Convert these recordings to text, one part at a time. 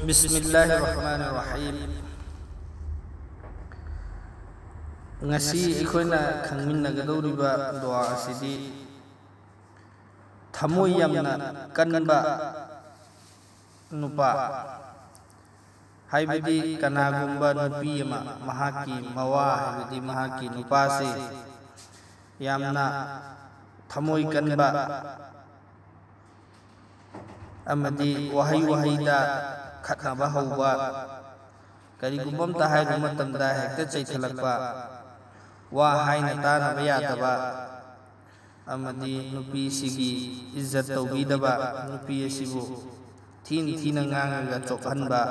Bismillahirrahmanirrahim. Ngasi ikoina khangminnagadoriba dua asidi thamoi yamna kanba nupa haibidi kanagumba nupi ama mahaki mawa haibidi mahaki nupase yamna thamoi kanba amadi wahai-wahayda khatnaba hauba karigumba amta hairu matamda hekta chaithalakpa wa haina tanaba yadaba amadi nupi sigi izzat tawbidaba nupi asibu thina ngangaga chokhanba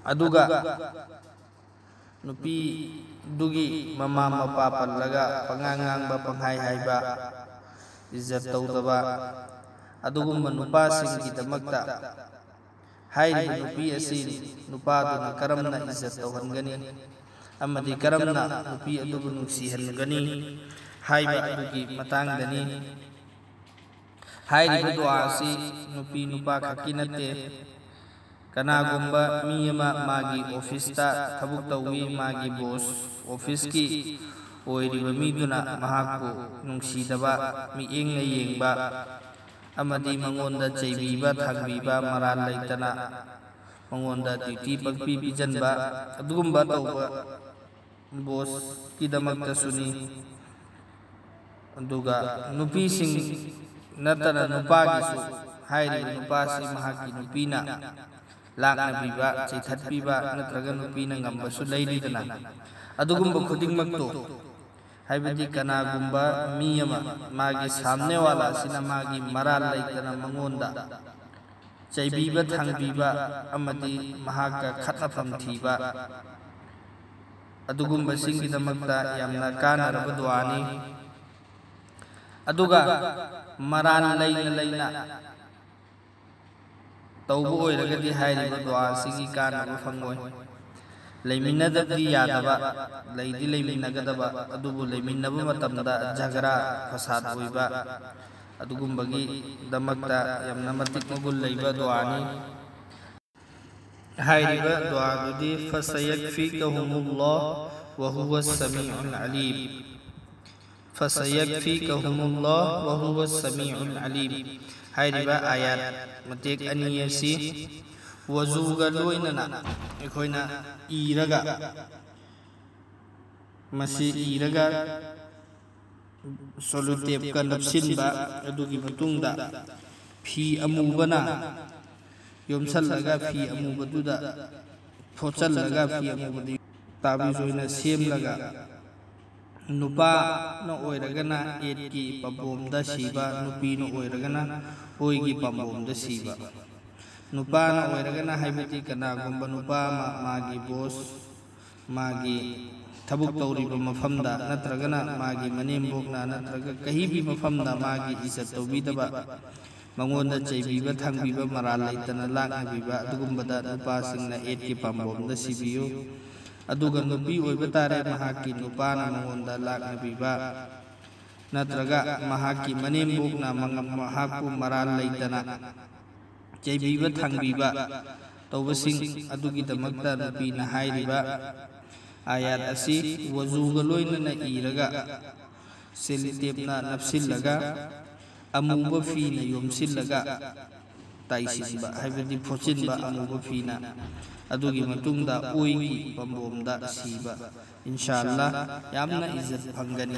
aduga nupi dugi mama mapa pallaga pangangangba panghai haiba izzat tawdaba adugumba nupasinggidamakta hairiba nupi asi nupaduna karamna izzat tawhangani amadi karamna nupi adubu nuksihangani haiba adugi matangdani hairiba dua asi nupi nupa khaki natte kanagumba mi ama magi ofista thabuk tawi magi boss office ki oiriba miduna mahakku nungsidaba mieng na yengba amadi mangonda chaibiba thangbiba maran laitana mangonda duty pagpipijanba adugumba tawba boss kidamakta suni aduga nupising natana nupagisu hairi nupasi mahaki nupina lakna biba chaithatpiba natraga nupina ngambasu lairidana adugumba khudingmakto haibadi kanagumba mi ama magi samne wala sina magi maral laitana mangonda chaibiba thangbiba amadi mahaka khatnafam thiba adugumba singgidamakta yamna kanaraba duani aduga maran laina tawbu oiragadi hairiba dua singi kanaba fangoi leiminadabdi yadaba leidi leiminagadaba adubu leiminaba matamda jagara fasad oiba adugumbagi damakta yamna matik magul leiba duani hairiba duadudi fasayakfikahumullah wa huwa as-sami'ul alim fasayakfikahumullah wa huwa as-sami'ul alim hairiba ayat matik aniyasi wazuga loinana ikoina iraga masi iraga solutep kanapsinba adugi matungda fi amubana yomsallaga fi amubaduda fochallaga fi amubadi tabizoina semlaga nupa no oiragana etki pabomda siba nupi no oiragana oigi pabomda siba nupa na oiragana haibati kanagumba nupa magi boss magi thabuk tawriba mafamda natragana magi manembokna natraga kahibi mafamda magi izzat tawbidaba mangonda chaibiba thangbiba maral laitana lakna biba adugumbada nupa singna etki pambomda sibiyo aduga nupi oiba tare mahaki nupa na mangonda lakna biba natraga mahaki manembokna mahaku maral laitana chaibiba thangbiba tawbasing adugidamakta nupina hairiba ayat asi wazuga loinana iraga selitepna napsillaga amuba fina yomsillaga taisinba haibadi phochinba amuba fina adugi matungda oigi pambomda siba inshallah yamna izzat phangani.